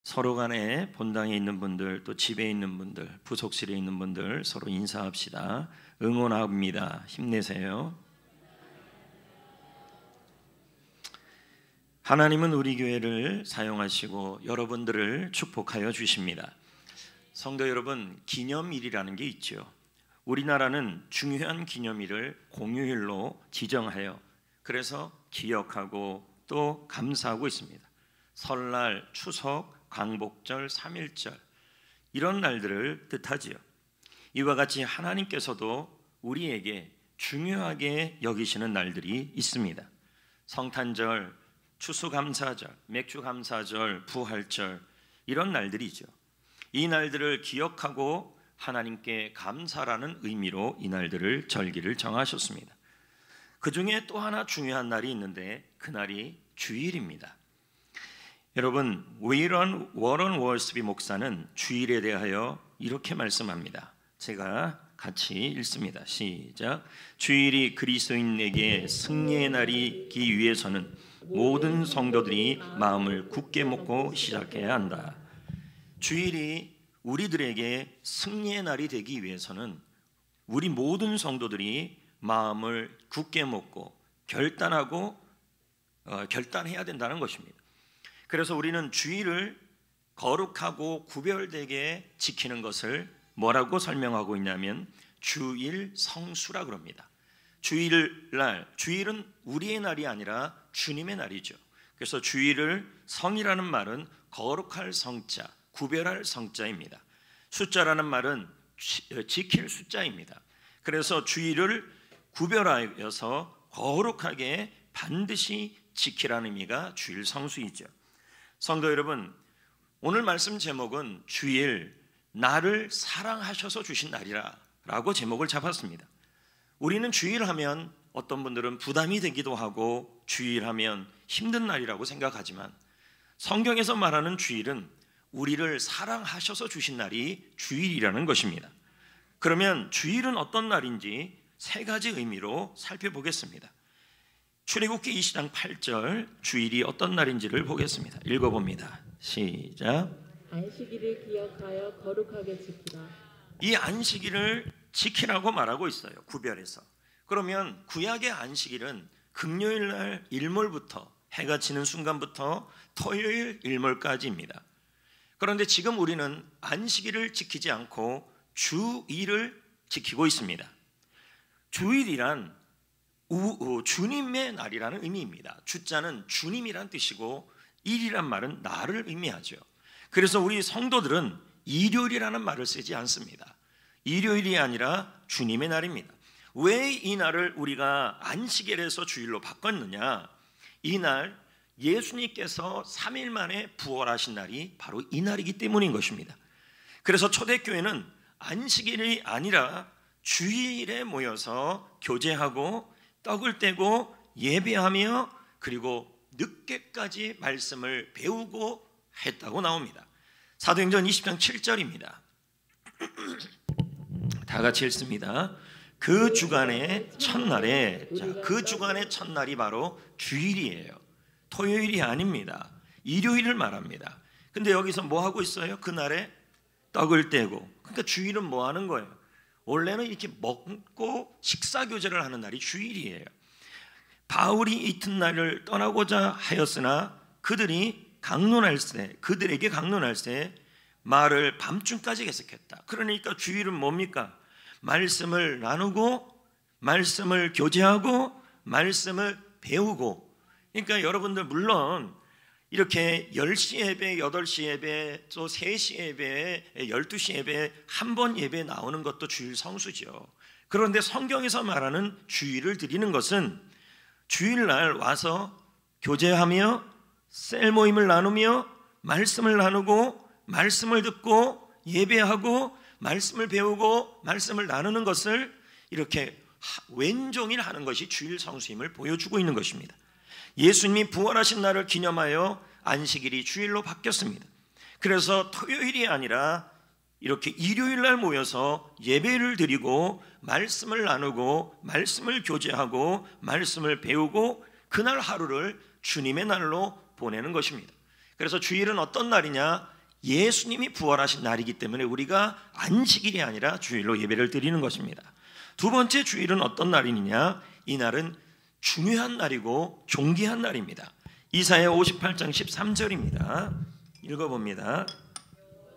서로 간에 본당에 있는 분들, 또 집에 있는 분들, 부속실에 있는 분들 서로 인사합시다. 응원합니다. 힘내세요. 하나님은 우리 교회를 사용하시고 여러분들을 축복하여 주십니다. 성도 여러분, 기념일이라는 게 있죠. 우리나라는 중요한 기념일을 공휴일로 지정하여 그래서 기억하고 또 감사하고 있습니다. 설날, 추석, 광복절, 3.1절 이런 날들을 뜻하지요. 이와 같이 하나님께서도 우리에게 중요하게 여기시는 날들이 있습니다. 성탄절, 추수감사절, 맥주감사절, 부활절 이런 날들이죠. 이 날들을 기억하고 하나님께 감사라는 의미로 이 날들을 절기를 정하셨습니다. 그 중에 또 하나 중요한 날이 있는데 그 날이 주일입니다. 여러분, 워런 월스비 목사는 주일에 대하여 이렇게 말씀합니다. 제가 같이 읽습니다. 시작. 주일이 그리스도인에게 승리의 날이기 위해서는 모든 성도들이 마음을 굳게 먹고 시작해야 한다. 주일이 우리들에게 승리의 날이 되기 위해서는 우리 모든 성도들이 마음을 굳게 먹고 결단해야 된다는 것입니다. 그래서 우리는 주일을 거룩하고 구별되게 지키는 것을 뭐라고 설명하고 있냐면 주일 성수라 그럽니다. 주일은 우리의 날이 아니라 주님의 날이죠. 그래서 주일을 성이라는 말은 거룩할 성자, 구별할 성자입니다. 숫자라는 말은 지킬 숫자입니다. 그래서 주일을 구별하여서 거룩하게 반드시 지키라는 의미가 주일 성수이죠. 성도 여러분, 오늘 말씀 제목은 주일, 나를 사랑하셔서 주신 날이라 라고 제목을 잡았습니다. 우리는 주일하면 어떤 분들은 부담이 되기도 하고 주일하면 힘든 날이라고 생각하지만 성경에서 말하는 주일은 우리를 사랑하셔서 주신 날이 주일이라는 것입니다. 그러면 주일은 어떤 날인지 세 가지 의미로 살펴보겠습니다. 출애굽기 20장 8절 주일이 어떤 날인지를 보겠습니다. 읽어봅니다. 시작. 안식일을 기억하여 거룩하게 지키라. 이 안식일을 지키라고 말하고 있어요. 구별해서. 그러면 구약의 안식일은 금요일 날 일몰부터 해가 지는 순간부터 토요일 일몰까지입니다. 그런데 지금 우리는 안식일을 지키지 않고 주일을 지키고 있습니다. 주일이란 주님의 날이라는 의미입니다. 주자는 주님이란 뜻이고 일이란 말은 나를 의미하죠. 그래서 우리 성도들은 일요일이라는 말을 쓰지 않습니다. 일요일이 아니라 주님의 날입니다. 왜 이 날을 우리가 안식일에서 주일로 바꿨느냐? 이 날 예수님께서 3일 만에 부활하신 날이 바로 이 날이기 때문인 것입니다. 그래서 초대교회는 안식일이 아니라 주일에 모여서 교제하고 떡을 떼고 예배하며 그리고 늦게까지 말씀을 배우고 했다고 나옵니다. 사도행전 20장 7절입니다. 다 같이 읽습니다. 그 주간의 첫날에, 그 주간의 첫날이 바로 주일이에요. 토요일이 아닙니다. 일요일을 말합니다. 근데 여기서 뭐 하고 있어요? 그날에 떡을 떼고. 그러니까 주일은 뭐 하는 거예요? 원래는 이렇게 먹고 식사 교제를 하는 날이 주일이에요. 바울이 이튿날을 떠나고자 하였으나 그들에게 강론할 때 말을 밤중까지 계속했다. 그러니까 주일은 뭡니까? 말씀을 나누고 말씀을 교제하고 말씀을 배우고. 그러니까 여러분들 물론 이렇게 10시 예배, 8시 예배, 또 3시 예배, 12시 예배 한 번 예배 나오는 것도 주일 성수죠. 그런데 성경에서 말하는 주일을 드리는 것은 주일날 와서 교제하며 셀 모임을 나누며 말씀을 나누고 말씀을 듣고 예배하고 말씀을 배우고 말씀을 나누는 것을 이렇게 왼종일 하는 것이 주일 성수임을 보여주고 있는 것입니다. 예수님이 부활하신 날을 기념하여 안식일이 주일로 바뀌었습니다. 그래서 토요일이 아니라 이렇게 일요일 날 모여서 예배를 드리고 말씀을 나누고 말씀을 교제하고 말씀을 배우고 그날 하루를 주님의 날로 보내는 것입니다. 그래서 주일은 어떤 날이냐? 예수님이 부활하신 날이기 때문에 우리가 안식일이 아니라 주일로 예배를 드리는 것입니다. 두 번째 주일은 어떤 날이냐? 이 날은 중요한 날이고 존귀한 날입니다. 이사야 58장 13절입니다. 읽어봅니다.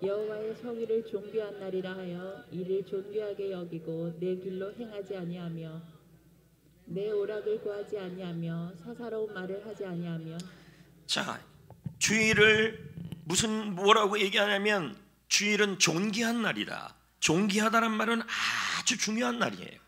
여호와의 성의를 존귀한 날이라 하여 이를 존귀하게 여기고 내 길로 행하지 아니하며 내 오락을 구하지 아니하며 사사로운 말을 하지 아니하며. 자, 주일을 뭐라고 얘기하냐면 주일은 존귀한 날이다. 존귀하다는 말은 아주 중요한 날이에요.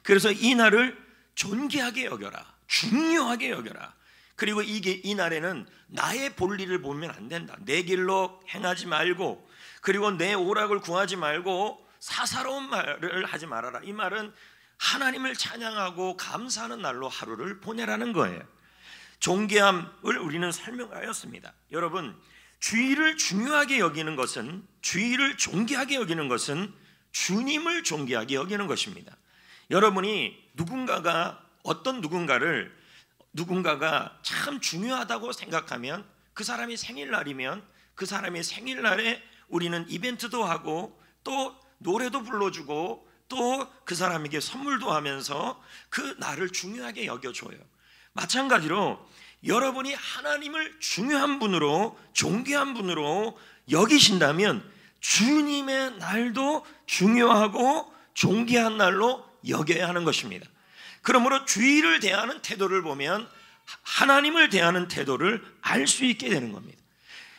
그래서 이 날을 존귀하게 여겨라, 중요하게 여겨라. 그리고 이 날에는 나의 볼일을 보면 안 된다. 내 길로 행하지 말고, 그리고 내 오락을 구하지 말고 사사로운 말을 하지 말아라. 이 말은 하나님을 찬양하고 감사하는 날로 하루를 보내라는 거예요. 존귀함을 우리는 설명하였습니다. 여러분, 주일을 중요하게 여기는 것은, 주일을 존귀하게 여기는 것은 주님을 존귀하게 여기는 것입니다. 여러분이 누군가가 참 중요하다고 생각하면, 그 사람이 생일날이면 그 사람의 생일날에 우리는 이벤트도 하고 또 노래도 불러주고 또 그 사람에게 선물도 하면서 그 날을 중요하게 여겨줘요. 마찬가지로 여러분이 하나님을 중요한 분으로, 존귀한 분으로 여기신다면 주님의 날도 중요하고 존귀한 날로 여겨야 하는 것입니다. 그러므로 주일을 대하는 태도를 보면 하나님을 대하는 태도를 알 수 있게 되는 겁니다.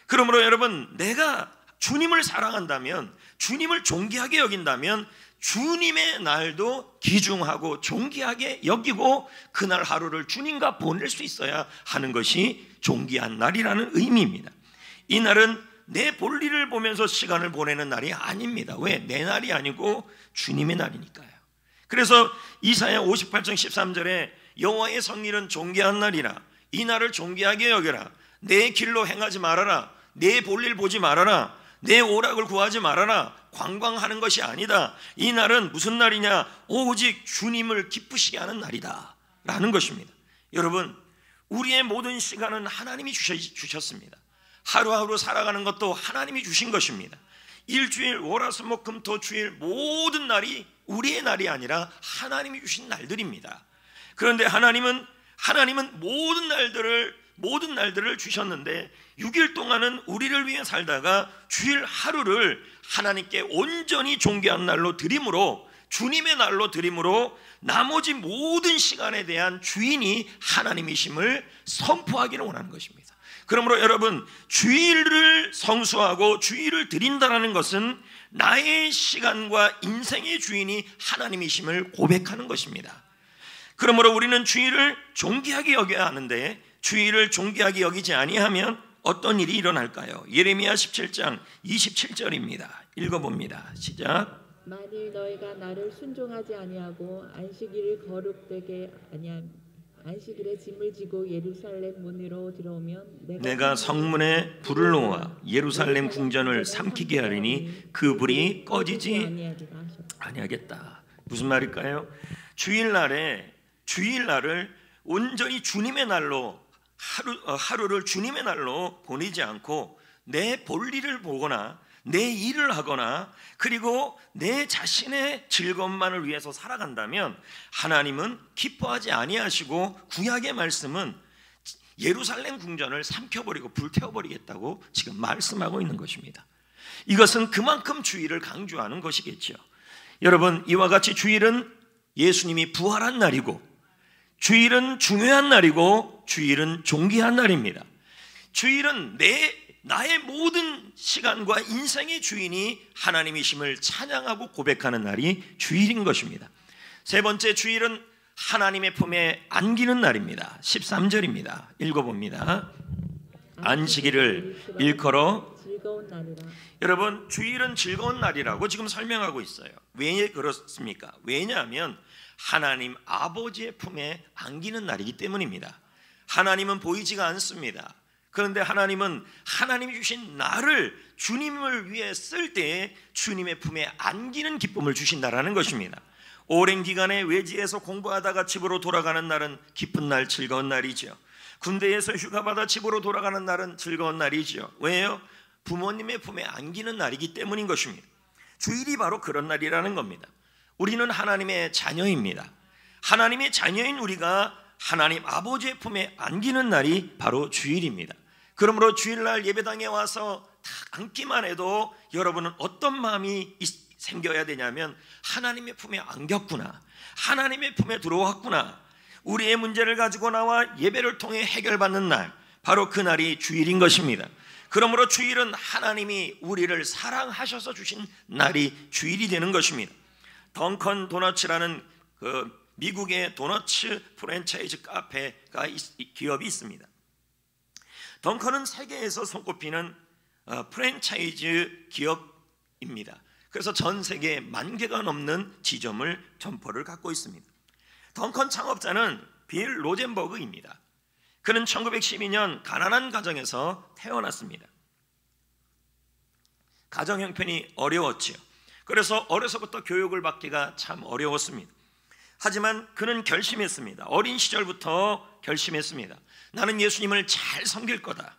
그러므로 여러분, 내가 주님을 사랑한다면, 주님을 존귀하게 여긴다면 주님의 날도 귀중하고 존귀하게 여기고 그날 하루를 주님과 보낼 수 있어야 하는 것이 존귀한 날이라는 의미입니다. 이 날은 내 볼일을 보면서 시간을 보내는 날이 아닙니다. 왜? 내 날이 아니고 주님의 날이니까요. 그래서 이사야 58장 13절에 여호와의 성일은 존귀한 날이라, 이 날을 존귀하게 여겨라, 내 길로 행하지 말아라, 내 볼일 보지 말아라, 내 오락을 구하지 말아라, 관광하는 것이 아니다. 이 날은 무슨 날이냐? 오직 주님을 기쁘시게 하는 날이다 라는 것입니다. 여러분, 우리의 모든 시간은 하나님이 주셨습니다. 하루하루 살아가는 것도 하나님이 주신 것입니다. 일주일, 월화수목금토 주일 모든 날이 우리의 날이 아니라 하나님이 주신 날들입니다. 그런데 하나님은 모든 날들을 주셨는데 6일 동안은 우리를 위해 살다가 주일 하루를 하나님께 온전히 존귀한 날로 드림으로, 주님의 날로 드림으로 나머지 모든 시간에 대한 주인이 하나님이심을 선포하기를 원하는 것입니다. 그러므로 여러분, 주일을 성수하고 주일을 드린다는 것은 나의 시간과 인생의 주인이 하나님이심을 고백하는 것입니다. 그러므로 우리는 주일을 존귀하게 여겨야 하는데, 주일을 존귀하게 여기지 아니하면 어떤 일이 일어날까요? 예레미야 17장 27절입니다. 읽어봅니다. 시작. 만일 너희가 나를 순종하지 아니하고 안식일을 거룩되게 아니하면, 안식일에 짐을 지고 예루살렘 문으로 들어오면 내가 성문에 불을 놓아 예루살렘 궁전을 삼키게 하리니 그 불이 꺼지지 아니하겠다. 무슨 말일까요? 주일날을 온전히 주님의 날로, 하루를 주님의 날로 보내지 않고 내 볼일을 보거나 내 일을 하거나 그리고 내 자신의 즐거움만을 위해서 살아간다면 하나님은 기뻐하지 아니하시고 구약의 말씀은 예루살렘 궁전을 삼켜버리고 불태워버리겠다고 지금 말씀하고 있는 것입니다. 이것은 그만큼 주일을 강조하는 것이겠죠. 여러분, 이와 같이 주일은 예수님이 부활한 날이고, 주일은 중요한 날이고, 주일은 존귀한 날입니다. 주일은 나의 모든 시간과 인생의 주인이 하나님이심을 찬양하고 고백하는 날이 주일인 것입니다. 세 번째 주일은 하나님의 품에 안기는 날입니다. 13절입니다. 읽어봅니다. 안식일을 일컬어 즐거운 날이라. 여러분, 주일은 즐거운 날이라고 지금 설명하고 있어요. 왜 그렇습니까? 왜냐하면 하나님 아버지의 품에 안기는 날이기 때문입니다. 하나님은 보이지가 않습니다. 그런데 하나님은 하나님이 주신 나를 주님을 위해 쓸 때에 주님의 품에 안기는 기쁨을 주신다라는 것입니다. 오랜 기간에 외지에서 공부하다가 집으로 돌아가는 날은 기쁜 날, 즐거운 날이죠. 군대에서 휴가받아 집으로 돌아가는 날은 즐거운 날이죠. 왜요? 부모님의 품에 안기는 날이기 때문인 것입니다. 주일이 바로 그런 날이라는 겁니다. 우리는 하나님의 자녀입니다. 하나님의 자녀인 우리가 하나님 아버지의 품에 안기는 날이 바로 주일입니다. 그러므로 주일날 예배당에 와서 딱 앉기만 해도 여러분은 어떤 마음이 생겨야 되냐면 하나님의 품에 안겼구나, 하나님의 품에 들어왔구나, 우리의 문제를 가지고 나와 예배를 통해 해결받는 날, 바로 그 날이 주일인 것입니다. 그러므로 주일은 하나님이 우리를 사랑하셔서 주신 날이 주일이 되는 것입니다. 덩컨 도너츠라는 그 미국의 도너츠 프랜차이즈 카페가 기업이 있습니다. 덩컨은 세계에서 손꼽히는 프랜차이즈 기업입니다. 그래서 전 세계에 10,000개가 넘는 지점을 점포를 갖고 있습니다. 덩컨 창업자는 빌 로젠버그입니다. 그는 1912년 가난한 가정에서 태어났습니다. 가정 형편이 어려웠지요. 그래서 어려서부터 교육을 받기가 참 어려웠습니다. 하지만 그는 결심했습니다. 어린 시절부터 결심했습니다. 나는 예수님을 잘 섬길 거다.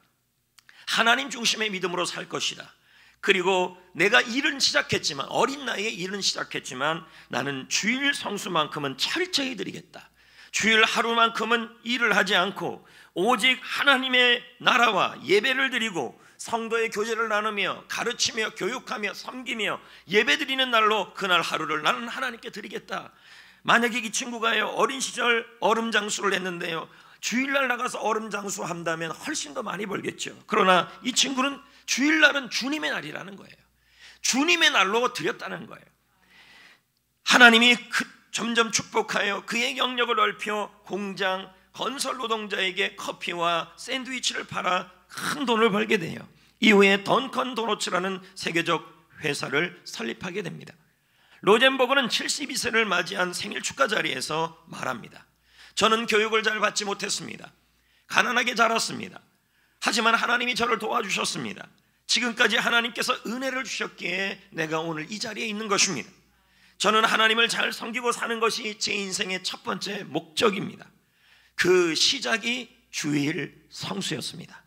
하나님 중심의 믿음으로 살 것이다. 그리고 내가 일은 시작했지만, 어린 나이에 일은 시작했지만 나는 주일 성수만큼은 철저히 드리겠다. 주일 하루만큼은 일을 하지 않고 오직 하나님의 나라와 예배를 드리고 성도의 교제를 나누며 가르치며 교육하며 섬기며 예배드리는 날로 그날 하루를 나는 하나님께 드리겠다. 만약에 이 친구가요, 어린 시절 얼음 장수를 했는데요, 주일날 나가서 얼음 장수 한다면 훨씬 더 많이 벌겠죠. 그러나 이 친구는 주일날은 주님의 날이라는 거예요. 주님의 날로 드렸다는 거예요. 하나님이 점점 축복하여 그의 영역을 넓혀 공장, 건설 노동자에게 커피와 샌드위치를 팔아 큰 돈을 벌게 돼요. 이후에 던컨 도너츠라는 세계적 회사를 설립하게 됩니다. 로젠버그는 72세를 맞이한 생일 축하 자리에서 말합니다. 저는 교육을 잘 받지 못했습니다. 가난하게 자랐습니다. 하지만 하나님이 저를 도와주셨습니다. 지금까지 하나님께서 은혜를 주셨기에 내가 오늘 이 자리에 있는 것입니다. 저는 하나님을 잘 섬기고 사는 것이 제 인생의 첫 번째 목적입니다. 그 시작이 주일 성수였습니다.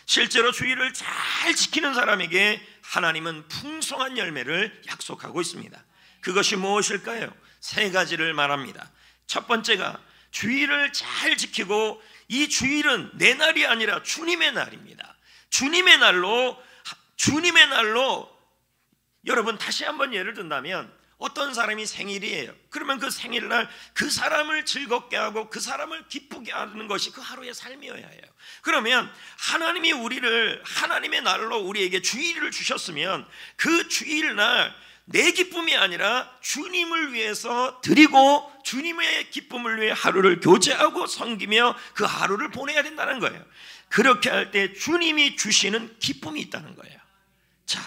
실제로 주일을 잘 지키는 사람에게 하나님은 풍성한 열매를 약속하고 있습니다. 그것이 무엇일까요? 3가지를 말합니다. 첫 번째가 주일을 잘 지키고, 이 주일은 내 날이 아니라 주님의 날입니다. 주님의 날로 여러분, 다시 한번 예를 든다면 어떤 사람이 생일이에요. 그러면 그 생일날 그 사람을 즐겁게 하고 그 사람을 기쁘게 하는 것이 그 하루의 삶이어야 해요. 그러면 하나님이 우리를 하나님의 날로 우리에게 주일을 주셨으면 그 주일날 내 기쁨이 아니라 주님을 위해서 드리고 주님의 기쁨을 위해 하루를 교제하고 섬기며 그 하루를 보내야 된다는 거예요. 그렇게 할 때 주님이 주시는 기쁨이 있다는 거예요. 자,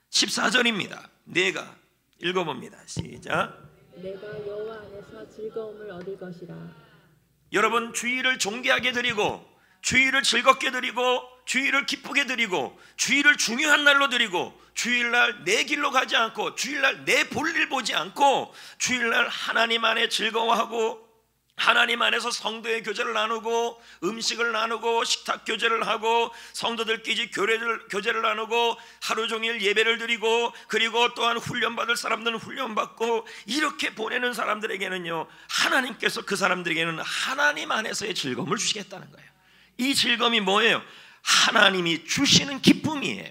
14절입니다. 내가 읽어봅니다. 시작. 내가 여호와 안에서 즐거움을 얻을 것이라. 여러분, 주일을 존귀하게 드리고 주일을 즐겁게 드리고 주일을 기쁘게 드리고 주일을 중요한 날로 드리고 주일날 내 길로 가지 않고 주일날 내 볼일 보지 않고 주일날 하나님 안에 즐거워하고 하나님 안에서 성도의 교제를 나누고 음식을 나누고 식탁 교제를 하고 성도들끼리 교제를 나누고 하루 종일 예배를 드리고 그리고 또한 훈련받을 사람들은 훈련받고 이렇게 보내는 사람들에게는요, 하나님께서 그 사람들에게는 하나님 안에서의 즐거움을 주시겠다는 거예요. 이 즐거움이 뭐예요? 하나님이 주시는 기쁨이에요.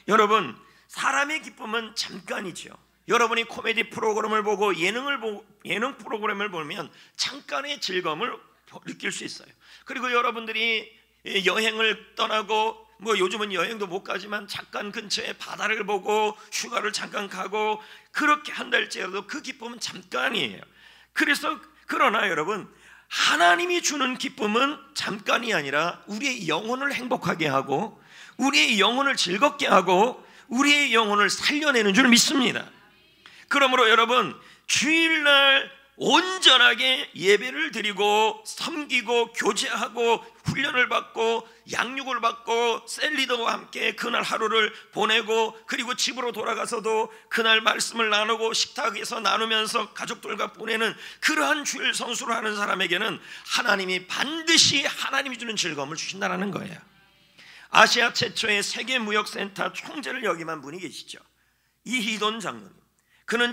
여러분, 사람의 기쁨은 잠깐이죠. 여러분이 코미디 프로그램을 보고 예능 프로그램을 보면 잠깐의 즐거움을 느낄 수 있어요. 그리고 여러분들이 여행을 떠나고 요즘은 여행도 못 가지만 잠깐 근처에 바다를 보고 휴가를 잠깐 가고 그렇게 한달째라도 그 기쁨은 잠깐이에요. 그러나 여러분, 하나님이 주는 기쁨은 잠깐이 아니라 우리의 영혼을 행복하게 하고 우리의 영혼을 즐겁게 하고 우리의 영혼을 살려내는 줄 믿습니다. 그러므로 여러분, 주일날 온전하게 예배를 드리고 섬기고 교제하고 훈련을 받고 양육을 받고 셀리더와 함께 그날 하루를 보내고 그리고 집으로 돌아가서도 그날 말씀을 나누고 식탁에서 나누면서 가족들과 보내는 그러한 주일 성수를 하는 사람에게는 하나님이 반드시 하나님이 주는 즐거움을 주신다는 거예요. 아시아 최초의 세계무역센터 총재를 역임한 분이 계시죠. 이희돈 장로님. 그는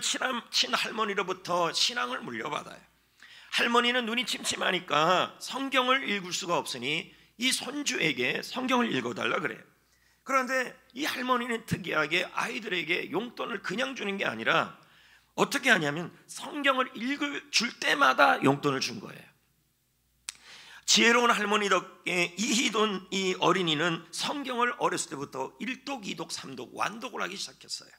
친할머니로부터 신앙을 물려받아요. 할머니는 눈이 침침하니까 성경을 읽을 수가 없으니 이 손주에게 성경을 읽어달라 그래요. 그런데 이 할머니는 특이하게 아이들에게 용돈을 그냥 주는 게 아니라 어떻게 하냐면 성경을 줄 때마다 용돈을 준 거예요. 지혜로운 할머니 덕에 이희돈 이 어린이는 성경을 어렸을 때부터 1독, 2독, 3독 완독을 하기 시작했어요.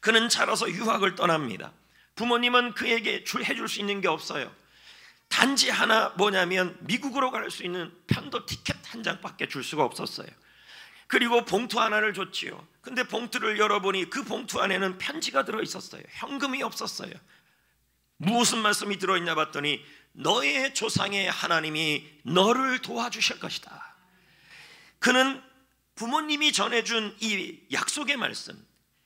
그는 자라서 유학을 떠납니다. 부모님은 그에게 해줄 수 있는 게 없어요. 단지 하나 뭐냐면 미국으로 갈 수 있는 편도 티켓 한 장밖에 줄 수가 없었어요. 그리고 봉투 하나를 줬지요. 근데 봉투를 열어보니 그 봉투 안에는 편지가 들어있었어요. 현금이 없었어요. 무슨 말씀이 들어있냐 봤더니 너의 조상의 하나님이 너를 도와주실 것이다. 그는 부모님이 전해준 이 약속의 말씀,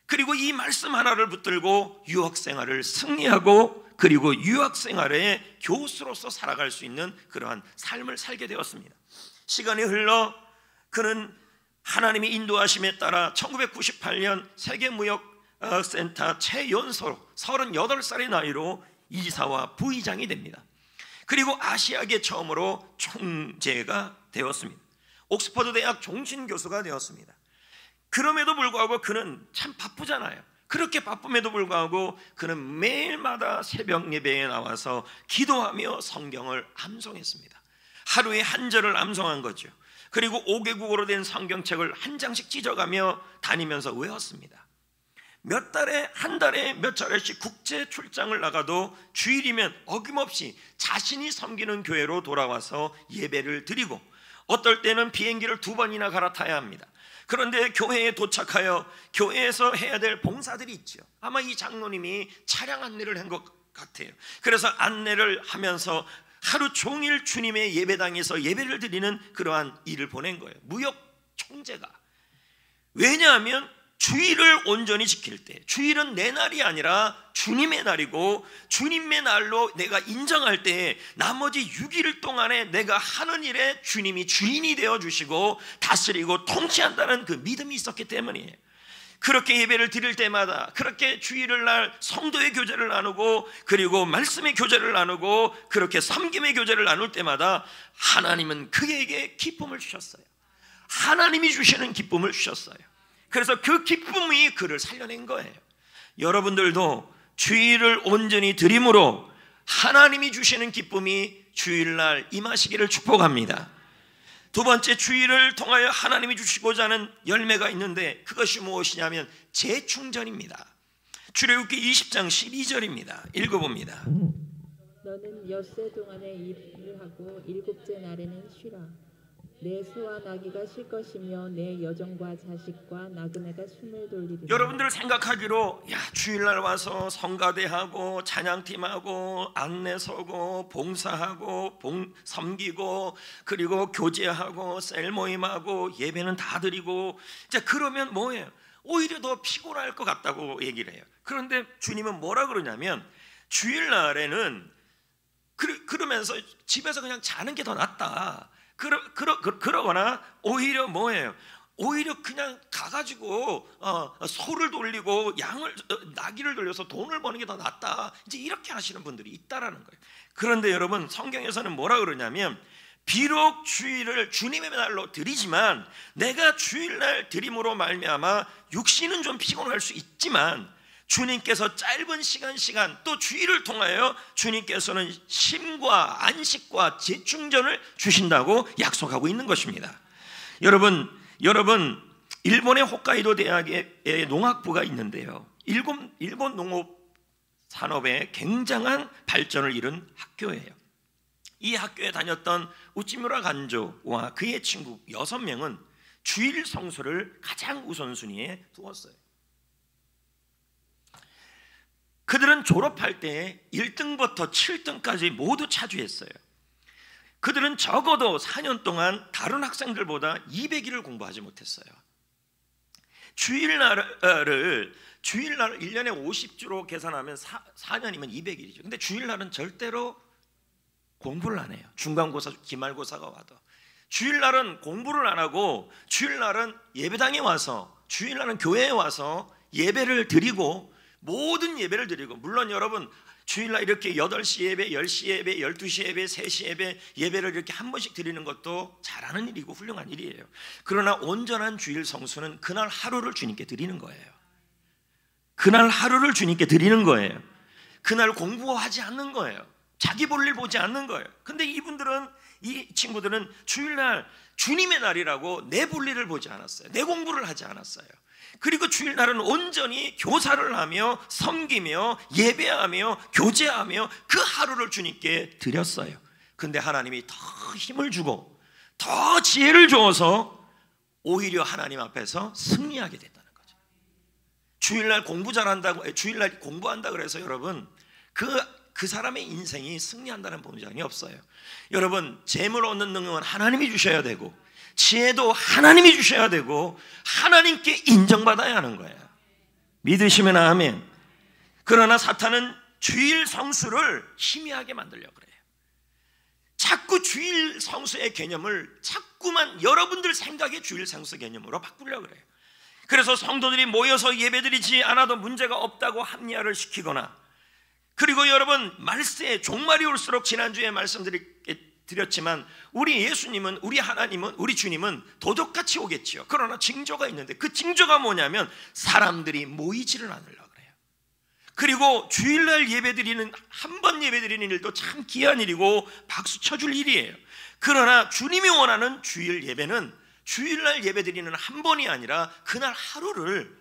그리고 이 말씀 하나를 붙들고 유학생활을 승리하고 그리고 유학생활의 교수로서 살아갈 수 있는 그러한 삶을 살게 되었습니다. 시간이 흘러 그는 하나님의 인도하심에 따라 1998년 세계무역센터 최연소로 38살의 나이로 이사와 부의장이 됩니다. 그리고 아시아계 처음으로 총재가 되었습니다. 옥스퍼드 대학 종신교수가 되었습니다. 그럼에도 불구하고 그는 참 바쁘잖아요. 그렇게 바쁨에도 불구하고 그는 매일마다 새벽 예배에 나와서 기도하며 성경을 암송했습니다. 하루에 한 절을 암송한 거죠. 그리고 5개국어로 된 성경책을 한 장씩 찢어가며 다니면서 외웠습니다. 한 달에 몇 차례씩 국제 출장을 나가도 주일이면 어김없이 자신이 섬기는 교회로 돌아와서 예배를 드리고 어떨 때는 비행기를 2번이나 갈아타야 합니다. 그런데 교회에 도착하여 교회에서 해야 될 봉사들이 있죠. 아마 이 장로님이 차량 안내를 한 것 같아요. 그래서 안내를 하면서 하루 종일 주님의 예배당에서 예배를 드리는 그러한 일을 보낸 거예요. 무역 총재가. 왜냐하면 주일을 온전히 지킬 때, 주일은 내 날이 아니라 주님의 날이고 주님의 날로 내가 인정할 때 나머지 6일 동안에 내가 하는 일에 주님이 주인이 되어주시고 다스리고 통치한다는 그 믿음이 있었기 때문이에요. 그렇게 예배를 드릴 때마다, 그렇게 주일을 날 성도의 교제를 나누고 그리고 말씀의 교제를 나누고 그렇게 섬김의 교제를 나눌 때마다 하나님은 그에게 기쁨을 주셨어요. 하나님이 주시는 기쁨을 주셨어요. 그래서 그 기쁨이 그를 살려낸 거예요. 여러분들도 주일을 온전히 드림으로 하나님이 주시는 기쁨이 주일날 임하시기를 축복합니다. 두 번째, 주일을 통하여 하나님이 주시고자 하는 열매가 있는데 그것이 무엇이냐면 재충전입니다. 출애굽기 20장 12절입니다. 읽어봅니다. 너는 엿새 동안에 일을 하고 일곱째 날에는 쉬라. 내 소와 나귀가 쉴 것이며 내 여종과 자식과 나그네가 숨을 돌리리라. 여러분들 생각하기로 주일날 와서 성가대하고 찬양팀하고 안내 서고 봉사하고 섬기고 그리고 교제하고 셀 모임하고 예배는 다 드리고 이제 그러면 뭐예요? 오히려 더 피곤할 것 같다고 얘기를 해요. 그런데 주님은 뭐라 그러냐면 주일날에는 그러면서 집에서 그냥 자는 게 더 낫다. 그러거나 오히려 뭐예요? 오히려 그냥 가가지고 소를 돌리고 나귀를 돌려서 돈을 버는 게 더 낫다. 이제 이렇게 하시는 분들이 있다라는 거예요. 그런데 여러분, 성경에서는 뭐라 그러냐면 비록 주일을 주님의 날로 드리지만 내가 주일날 드림으로 말미암아 육신은 좀 피곤할 수 있지만 주님께서 짧은 시간 또 주일을 통하여 주님께서는 쉼과 안식과 재충전을 주신다고 약속하고 있는 것입니다. 여러분 일본의 홋카이도 대학에 농학부가 있는데요. 일본 농업 산업에 굉장한 발전을 이룬 학교예요. 이 학교에 다녔던 우찌무라 간조와 그의 친구 6명은 주일 성수를 가장 우선순위에 두었어요. 그들은 졸업할 때 1등부터 7등까지 모두 차지했어요. 그들은 적어도 4년 동안 다른 학생들보다 200일을 공부하지 못했어요. 주일날을 1년에 50주로 계산하면 4년이면 200일이죠. 근데 주일날은 절대로 공부를 안 해요. 중간고사, 기말고사가 와도. 주일날은 공부를 안 하고 주일날은 예배당에 와서, 주일날은 교회에 와서 예배를 드리고, 모든 예배를 드리고, 물론 여러분 주일날 이렇게 8시 예배, 10시 예배, 12시 예배, 3시 예배, 예배를 이렇게 한 번씩 드리는 것도 잘하는 일이고 훌륭한 일이에요. 그러나 온전한 주일 성수는 그날 하루를 주님께 드리는 거예요. 그날 하루를 주님께 드리는 거예요. 그날 공부하지 않는 거예요. 자기 볼일 보지 않는 거예요. 근데 이분들은, 이 친구들은 주일날 주님의 날이라고 내 볼일을 보지 않았어요. 내 공부를 하지 않았어요. 그리고 주일날은 온전히 교사를 하며 섬기며 예배하며 교제하며 그 하루를 주님께 드렸어요. 근데 하나님이 더 힘을 주고 더 지혜를 주어서 오히려 하나님 앞에서 승리하게 됐다는 거죠. 주일날 공부 잘한다고, 주일날 공부한다 그래서 여러분 그 사람의 인생이 승리한다는 보장이 없어요. 여러분, 재물 얻는 능력은 하나님이 주셔야 되고, 지혜도 하나님이 주셔야 되고, 하나님께 인정받아야 하는 거예요. 믿으시면 아멘. 그러나 사탄은 주일 성수를 희미하게 만들려고 그래요. 자꾸 주일 성수의 개념을 자꾸만 여러분들 생각의 주일 성수 개념으로 바꾸려고 그래요. 그래서 성도들이 모여서 예배드리지 않아도 문제가 없다고 합리화를 시키거나, 그리고 여러분, 말세에 종말이 올수록, 지난주에 말씀드렸지만 우리 예수님은, 우리 하나님은, 우리 주님은 도적같이 오겠지요. 그러나 징조가 있는데 그 징조가 뭐냐면 사람들이 모이지를 않으려고 그래요. 그리고 주일날 예배드리는, 한 번 예배드리는 일도 참 귀한 일이고 박수 쳐줄 일이에요. 그러나 주님이 원하는 주일 예배는 주일날 예배드리는 한 번이 아니라 그날 하루를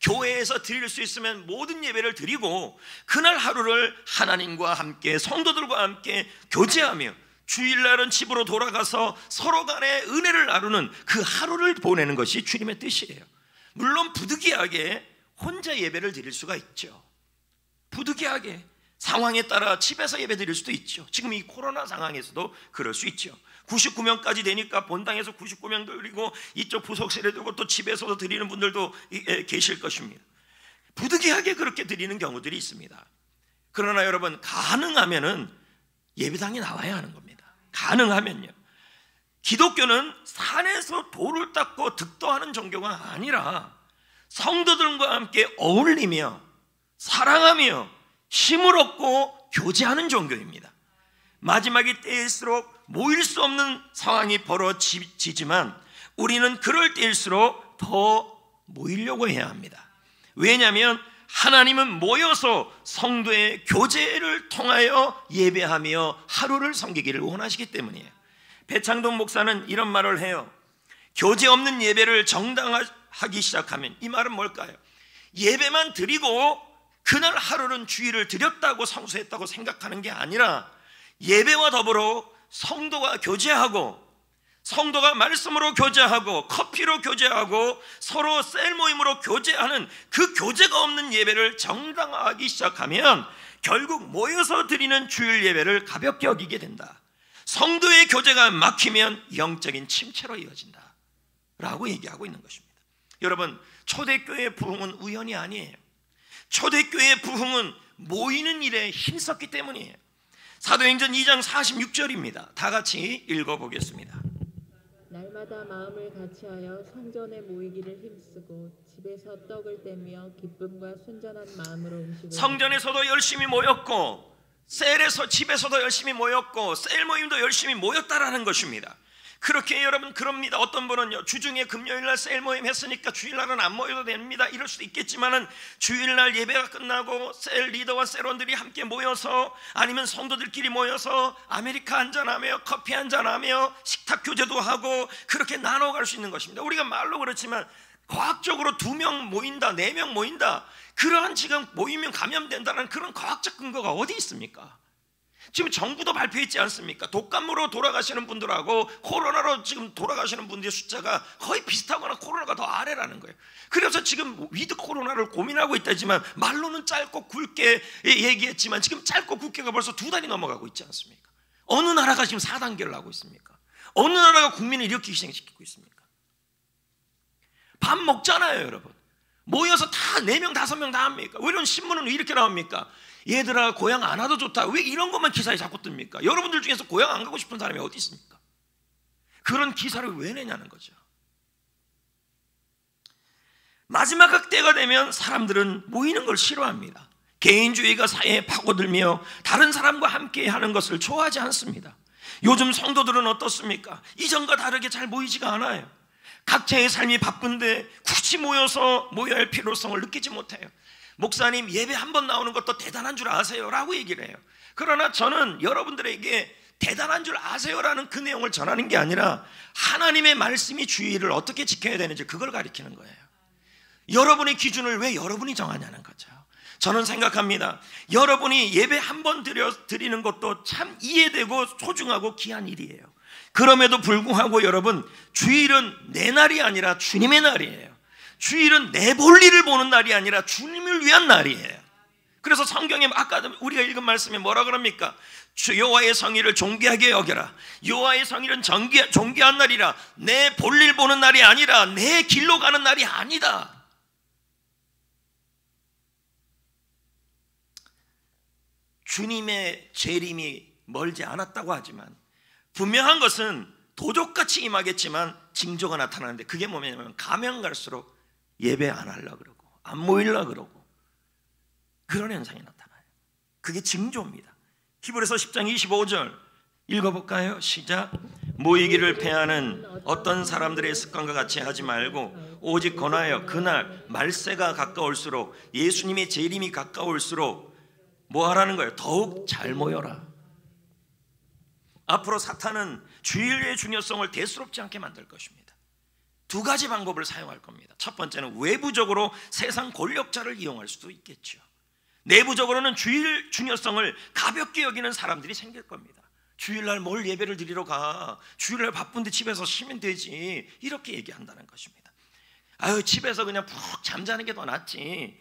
교회에서 드릴 수 있으면 모든 예배를 드리고, 그날 하루를 하나님과 함께, 성도들과 함께 교제하며, 주일날은 집으로 돌아가서 서로 간에 은혜를 나누는 그 하루를 보내는 것이 주님의 뜻이에요. 물론 부득이하게 혼자 예배를 드릴 수가 있죠. 부득이하게 상황에 따라 집에서 예배 드릴 수도 있죠. 지금 이 코로나 상황에서도 그럴 수 있죠. 99명까지 되니까 본당에서 99명 드리고 이쪽 부속실에 두고 또 집에서도 드리는 분들도 계실 것입니다. 부득이하게 그렇게 드리는 경우들이 있습니다. 그러나 여러분, 가능하면은 예배당에 나와야 하는 겁니다. 가능하면요. 기독교는 산에서 돌을 닦고 득도하는 종교가 아니라 성도들과 함께 어울리며 사랑하며 힘을 얻고 교제하는 종교입니다. 마지막이 때일수록 모일 수 없는 상황이 벌어지지만 우리는 그럴 때일수록 더 모이려고 해야 합니다. 왜냐하면 하나님은 모여서 성도의 교제를 통하여 예배하며 하루를 섬기기를 원하시기 때문이에요. 배창동 목사는 이런 말을 해요. 교제 없는 예배를 정당화하기 시작하면, 이 말은 뭘까요? 예배만 드리고 그날 하루는 주일을 드렸다고 성수했다고 생각하는 게 아니라, 예배와 더불어 성도가 교제하고, 성도가 말씀으로 교제하고, 커피로 교제하고, 서로 셀 모임으로 교제하는 그 교제가 없는 예배를 정당화하기 시작하면 결국 모여서 드리는 주일 예배를 가볍게 여기게 된다. 성도의 교제가 막히면 영적인 침체로 이어진다 라고 얘기하고 있는 것입니다. 여러분, 초대교회의 부흥은 우연이 아니에요. 초대교회의 부흥은 모이는 일에 힘썼기 때문이에요. 사도행전 2장 46절입니다. 다 같이 읽어보겠습니다. 날마다 마음을 같이하여 성전에 모이기를 힘쓰고 집에서 떡을 떼며 기쁨과 순전한 마음으로 음식을, 성전에서도 열심히 모였고, 셀에서, 집에서도 열심히 모였고, 셀 모임도 열심히 모였다라는 것입니다. 그렇게 여러분, 그럽니다. 어떤 분은요, 주중에 금요일날 셀 모임 했으니까 주일날은 안 모여도 됩니다, 이럴 수도 있겠지만은, 주일날 예배가 끝나고 셀 리더와 셀원들이 함께 모여서, 아니면 성도들끼리 모여서 아메리카 한잔하며 커피 한잔하며 식탁 교제도 하고, 그렇게 나눠갈 수 있는 것입니다. 우리가 말로 그렇지만 과학적으로 2명 모인다, 4명 모인다, 그러한 지금 모이면 감염된다는 그런 과학적 근거가 어디 있습니까? 지금 정부도 발표했지 않습니까? 독감으로 돌아가시는 분들하고 코로나로 지금 돌아가시는 분들의 숫자가 거의 비슷하거나 코로나가 더 아래라는 거예요. 그래서 지금 위드 코로나를 고민하고 있다지만, 말로는 짧고 굵게 얘기했지만 지금 짧고 굵게가 벌써 2달이 넘어가고 있지 않습니까? 어느 나라가 지금 4단계를 하고 있습니까? 어느 나라가 국민을 이렇게 희생시키고 있습니까? 밥 먹잖아요, 여러분. 모여서 다 4명, 5명 다 합니까? 왜 이런 신문은 왜 이렇게 나옵니까? 얘들아, 고향 안 와도 좋다. 왜 이런 것만 기사에 자꾸 뜹니까? 여러분들 중에서 고향 안 가고 싶은 사람이 어디 있습니까? 그런 기사를 왜 내냐는 거죠. 마지막 때가 되면 사람들은 모이는 걸 싫어합니다. 개인주의가 사회에 파고들며 다른 사람과 함께 하는 것을 좋아하지 않습니다. 요즘 성도들은 어떻습니까? 이전과 다르게 잘 모이지가 않아요. 각자의 삶이 바쁜데 굳이 모여야 할 필요성을 느끼지 못해요. 목사님 예배 한 번 나오는 것도 대단한 줄 아세요? 라고 얘기를 해요. 그러나 저는 여러분들에게 대단한 줄 아세요라는 그 내용을 전하는 게 아니라 하나님의 말씀이 주의를 어떻게 지켜야 되는지 그걸 가리키는 거예요. 여러분의 기준을 왜 여러분이 정하냐는 거죠. 저는 생각합니다. 여러분이 예배 한 번 드리는 것도 참 이해되고 소중하고 귀한 일이에요. 그럼에도 불구하고 여러분, 주일은 내 날이 아니라 주님의 날이에요. 주일은 내 볼일을 보는 날이 아니라 주님을 위한 날이에요. 그래서 성경에 아까 우리가 읽은 말씀에 뭐라 그럽니까? 여호와의 성의를 존귀하게 여겨라. 여호와의 성의는 존귀한 날이라. 내 볼일 보는 날이 아니라 내 길로 가는 날이 아니다. 주님의 재림이 멀지 않았다고 하지만 분명한 것은 도적같이 임하겠지만 징조가 나타나는데 그게 뭐냐면 가면 갈수록 예배 안 하려고 그러고 안 모이려고 그러고 그런 현상이 나타나요. 그게 징조입니다. 히브리서 10장 25절 읽어볼까요? 시작. 모이기를 패하는 어떤 사람들의 습관과 같이 하지 말고 오직 권하여 그날 말세가 가까울수록 예수님의 재림이 가까울수록 뭐 하라는 거예요? 더욱 잘 모여라. 앞으로 사탄은 주일의 중요성을 대수롭지 않게 만들 것입니다. 두 가지 방법을 사용할 겁니다. 첫 번째는 외부적으로 세상 권력자를 이용할 수도 있겠죠. 내부적으로는 주일 중요성을 가볍게 여기는 사람들이 생길 겁니다. 주일날 뭘 예배를 드리러 가? 주일날 바쁜데 집에서 쉬면 되지. 이렇게 얘기한다는 것입니다. 아유, 집에서 그냥 푹 잠자는 게 더 낫지.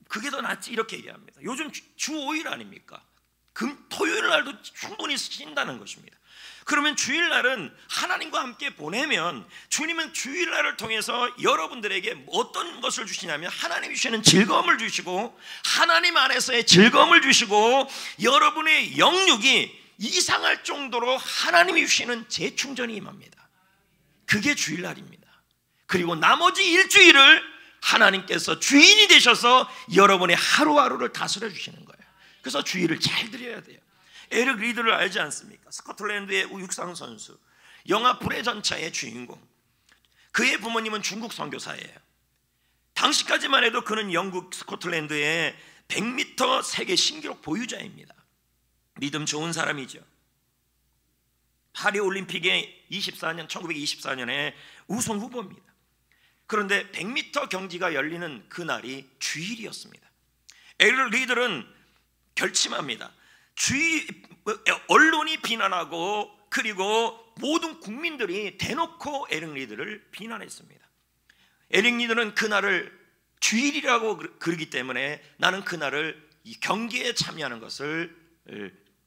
그게 더 낫지. 이렇게 얘기합니다. 요즘 주 5일 아닙니까? 토요일 날도 충분히 쉰다는 것입니다. 그러면 주일날은 하나님과 함께 보내면 주님은 주일날을 통해서 여러분들에게 어떤 것을 주시냐면 하나님이 주시는 즐거움을 주시고 하나님 안에서의 즐거움을 주시고 여러분의 영육이 이상할 정도로 하나님이 주시는 재충전이 임합니다. 그게 주일날입니다. 그리고 나머지 일주일을 하나님께서 주인이 되셔서 여러분의 하루하루를 다스려 주시는 거예요. 그래서 주일을 잘 드려야 돼요. 에릭 리드를 알지 않습니까? 스코틀랜드의 육상 선수, 영화 불의 전차의 주인공. 그의 부모님은 중국 선교사예요. 당시까지만 해도 그는 영국 스코틀랜드의 100m 세계 신기록 보유자입니다. 믿음 좋은 사람이죠. 파리올림픽의 1924년에 우승 후보입니다. 그런데 100m 경기가 열리는 그날이 주일이었습니다. 에릭 리드는 결심합니다. 언론이 비난하고 그리고 모든 국민들이 대놓고 에릭 리드를 비난했습니다. 에릭 리드는 그날을 주일이라고 그러기 때문에 나는 그날을 이 경기에 참여하는 것을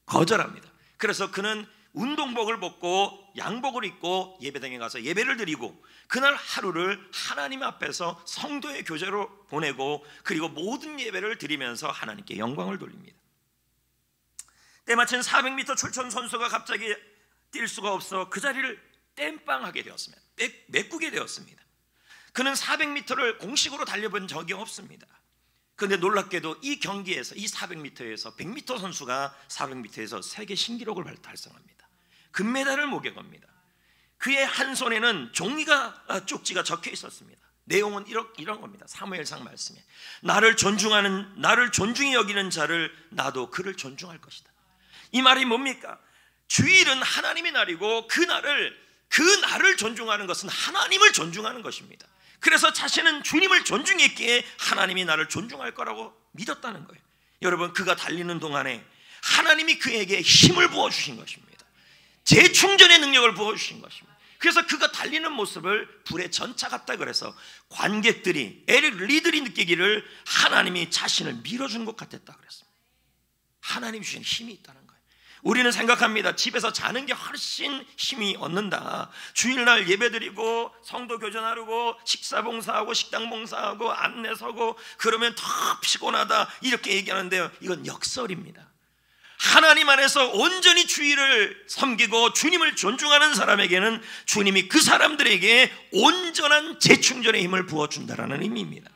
거절합니다. 그래서 그는 운동복을 벗고 양복을 입고 예배당에 가서 예배를 드리고 그날 하루를 하나님 앞에서 성도의 교제로 보내고 그리고 모든 예배를 드리면서 하나님께 영광을 돌립니다. 때마침 400m 출전 선수가 갑자기 뛸 수가 없어 그 자리를 땜빵하게 되었습니다. 메꾸게 되었습니다. 그는 400m를 공식으로 달려본 적이 없습니다. 그런데 놀랍게도 이 경기에서 이 400m에서 100m 선수가 400m에서 세계 신기록을 달성합니다. 금메달을 목에 겁니다. 그의 한 손에는 쪽지가 적혀 있었습니다. 내용은 이런 겁니다. 사무엘상 말씀에 나를 존중히 여기는 자를 나도 그를 존중할 것이다. 이 말이 뭡니까? 주일은 하나님의 날이고 그 날을 존중하는 것은 하나님을 존중하는 것입니다. 그래서 자신은 주님을 존중했기에 하나님이 나를 존중할 거라고 믿었다는 거예요. 여러분, 그가 달리는 동안에 하나님이 그에게 힘을 부어주신 것입니다. 재충전의 능력을 부어주신 것입니다. 그래서 그가 달리는 모습을 불의 전차 같다 그래서 관객들이 에릭 리드리 느끼기를 하나님이 자신을 밀어준 것 같았다 그랬습니다. 하나님이 주신 힘이 있다는 거예요. 우리는 생각합니다. 집에서 자는 게 훨씬 힘이 얻는다. 주일날 예배드리고 성도 교제 나누고 식사 봉사하고 식당 봉사하고 안내 서고 그러면 더 피곤하다 이렇게 얘기하는데요. 이건 역설입니다. 하나님 안에서 온전히 주의를 섬기고 주님을 존중하는 사람에게는 주님이 그 사람들에게 온전한 재충전의 힘을 부어준다라는 의미입니다.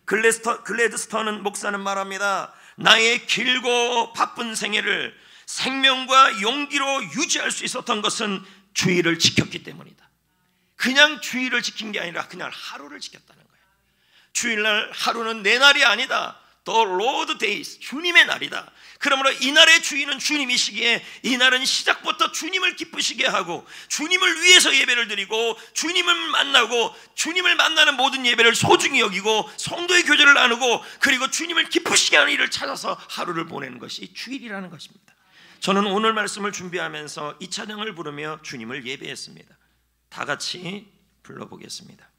글래드스턴 목사는 말합니다. 나의 길고 바쁜 생애를 생명과 용기로 유지할 수 있었던 것은 주의를 지켰기 때문이다. 그냥 주의를 지킨 게 아니라 그냥 하루를 지켰다는 거예요. 주일날 하루는 내 날이 아니다. The Lord Days, 주님의 날이다. 그러므로 이날의 주인은 주님이시기에 이날은 시작부터 주님을 기쁘시게 하고 주님을 위해서 예배를 드리고 주님을 만나고 주님을 만나는 모든 예배를 소중히 여기고 성도의 교제를 나누고 그리고 주님을 기쁘시게 하는 일을 찾아서 하루를 보내는 것이 주일이라는 것입니다. 저는 오늘 말씀을 준비하면서 이 찬양을 부르며 주님을 예배했습니다. 다 같이 불러보겠습니다.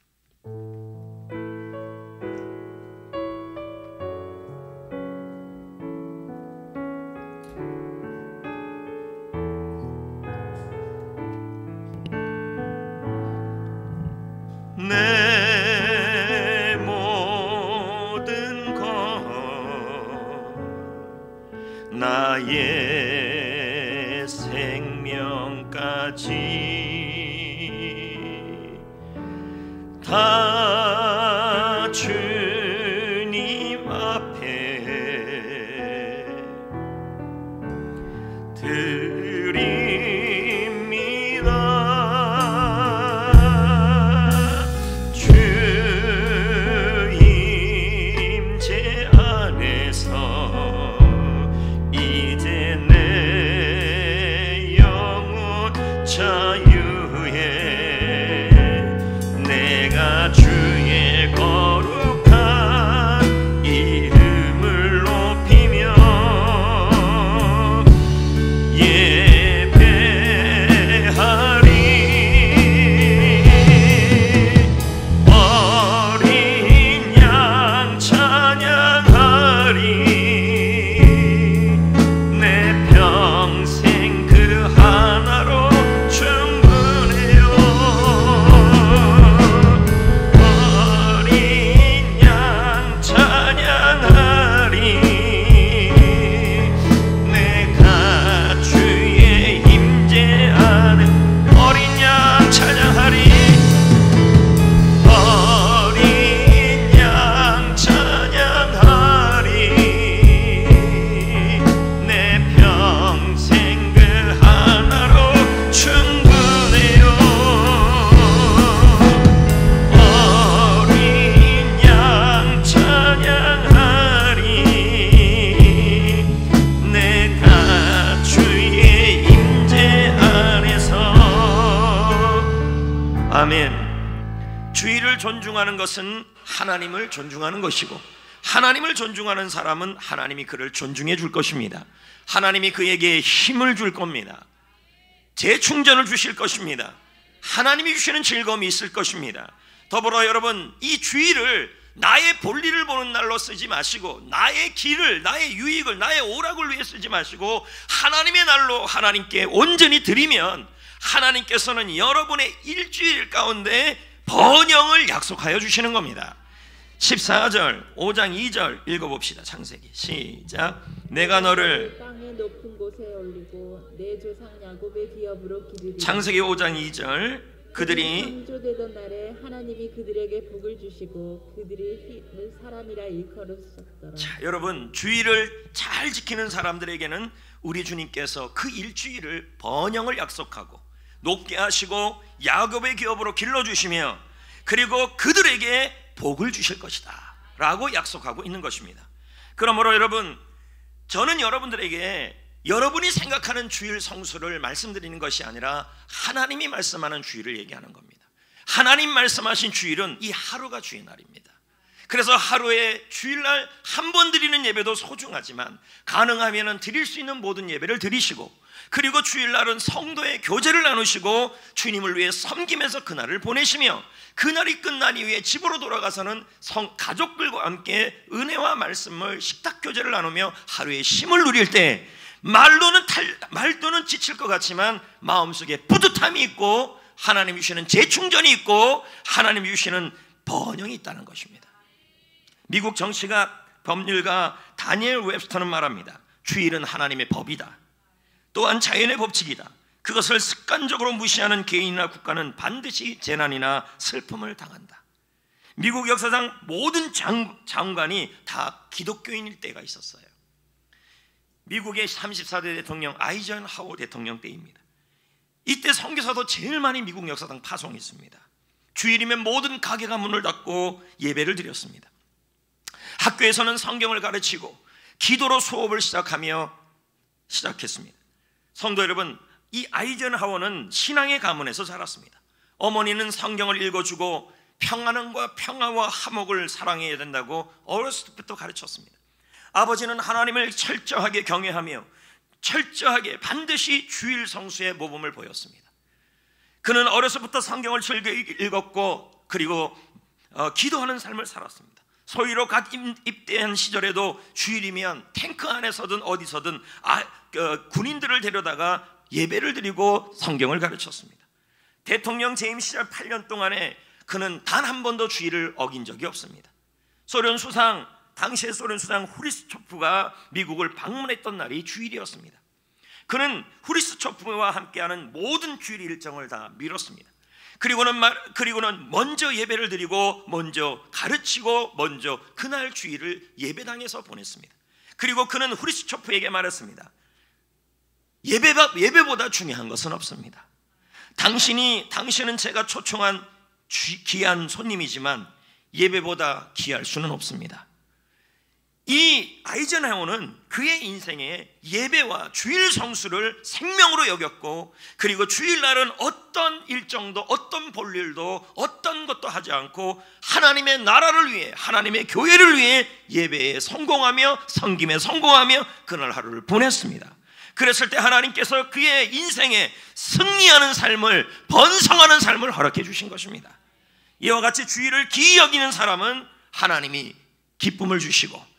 내 모든 것 나의 생명까지 다 주님 앞에 아멘. 주의를 존중하는 것은 하나님을 존중하는 것이고 하나님을 존중하는 사람은 하나님이 그를 존중해 줄 것입니다. 하나님이 그에게 힘을 줄 겁니다. 재충전을 주실 것입니다. 하나님이 주시는 즐거움이 있을 것입니다. 더불어 여러분, 이 주의를 나의 볼일을 보는 날로 쓰지 마시고 나의 길을, 나의 유익을, 나의 오락을 위해 쓰지 마시고 하나님의 날로 하나님께 온전히 드리면 하나님께서는 여러분의 일주일 가운데 번영을 약속하여 주시는 겁니다. 14절 5장 2절 읽어봅시다. 창세기 시작. 내가 너를 땅의 높은 곳에 올리고 내 조상 야곱의 기업으로 기르리라. 창세기 5장 2절 그들이 창조되던 날에 하나님이 그들에게 복을 주시고 그들의 힘을 사람이라 일컬었었더라. 자, 여러분, 주의를 잘 지키는 사람들에게는 우리 주님께서 그 일주일을 번영을 약속하고 높게 하시고 야곱의 기업으로 길러주시며 그리고 그들에게 복을 주실 것이다 라고 약속하고 있는 것입니다. 그러므로 여러분, 저는 여러분들에게 여러분이 생각하는 주일 성수를 말씀드리는 것이 아니라 하나님이 말씀하는 주일을 얘기하는 겁니다. 하나님 말씀하신 주일은 이 하루가 주의 날입니다. 그래서 하루에 주일날 한 번 드리는 예배도 소중하지만 가능하면 드릴 수 있는 모든 예배를 드리시고 그리고 주일날은 성도의 교제를 나누시고 주님을 위해 섬기면서 그날을 보내시며 그날이 끝난 이후에 집으로 돌아가서는 가족들과 함께 은혜와 말씀을 식탁 교제를 나누며 하루의 쉼을 누릴 때 말로는 지칠 것 같지만 마음속에 뿌듯함이 있고 하나님이 주시는 재충전이 있고 하나님이 주시는 번영이 있다는 것입니다. 미국 정치가 법률가 다니엘 웹스터는 말합니다. 주일은 하나님의 법이다. 또한 자연의 법칙이다. 그것을 습관적으로 무시하는 개인이나 국가는 반드시 재난이나 슬픔을 당한다. 미국 역사상 모든 장관이 다 기독교인일 때가 있었어요. 미국의 34대 대통령 아이젠하워 대통령 때입니다. 이때 선교사도 제일 많이 미국 역사상 파송했습니다. 주일이면 모든 가게가 문을 닫고 예배를 드렸습니다. 학교에서는 성경을 가르치고 기도로 수업을 시작했습니다. 성도 여러분, 이 아이젠하워는 신앙의 가문에서 자랐습니다. 어머니는 성경을 읽어주고 평안과 평화와 화목을 사랑해야 된다고 어렸을 때부터 가르쳤습니다. 아버지는 하나님을 철저하게 경외하며 철저하게 반드시 주일 성수의 모범을 보였습니다. 그는 어려서부터 성경을 즐겨 읽었고 그리고 기도하는 삶을 살았습니다. 소위로 갓 입대한 시절에도 주일이면 탱크 안에서든 어디서든 군인들을 데려다가 예배를 드리고 성경을 가르쳤습니다. 대통령 재임 시절 8년 동안에 그는 단 한 번도 주일을 어긴 적이 없습니다. 당시의 소련 수상 후리스초프가 미국을 방문했던 날이 주일이었습니다. 그는 후리스초프와 함께하는 모든 주일 일정을 다 미뤘습니다. 그리고는 먼저 예배를 드리고 먼저 가르치고 먼저 그날 주일을 예배당에서 보냈습니다. 그리고 그는 후리스초프에게 말했습니다. 예배보다 중요한 것은 없습니다. 당신은 제가 초청한 귀한 손님이지만 예배보다 귀할 수는 없습니다. 이 아이젠하워는 그의 인생에 예배와 주일 성수를 생명으로 여겼고 그리고 주일날은 어떤 일정도 어떤 볼일도 어떤 것도 하지 않고 하나님의 나라를 위해 하나님의 교회를 위해 예배에 성공하며 섬김에 성공하며 그날 하루를 보냈습니다. 그랬을 때 하나님께서 그의 인생에 승리하는 삶을 번성하는 삶을 허락해 주신 것입니다. 이와 같이 주일을 귀히 여기는 사람은 하나님이 기쁨을 주시고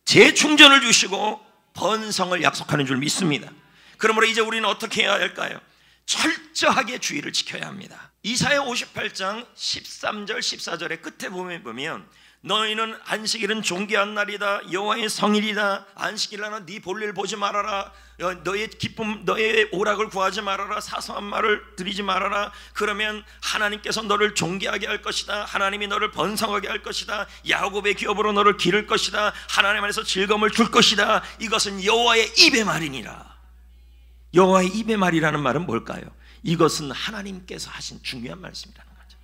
재충전을 주시고 번성을 약속하는 줄 믿습니다. 그러므로 이제 우리는 어떻게 해야 할까요? 철저하게 주일을 지켜야 합니다. 이사야 58장 13절 14절의 끝에 보면 너희는 안식일은 존귀한 날이다. 여호와의 성일이다. 안식일날은 네 볼일 보지 말아라. 너의 기쁨, 너의 오락을 구하지 말아라. 사소한 말을 드리지 말아라. 그러면 하나님께서 너를 존귀하게 할 것이다. 하나님이 너를 번성하게 할 것이다. 야곱의 기업으로 너를 기를 것이다. 하나님 안에서 즐거움을 줄 것이다. 이것은 여호와의 입의 말이니라. 여호와의 입의 말이라는 말은 뭘까요? 이것은 하나님께서 하신 중요한 말씀이라는 거죠.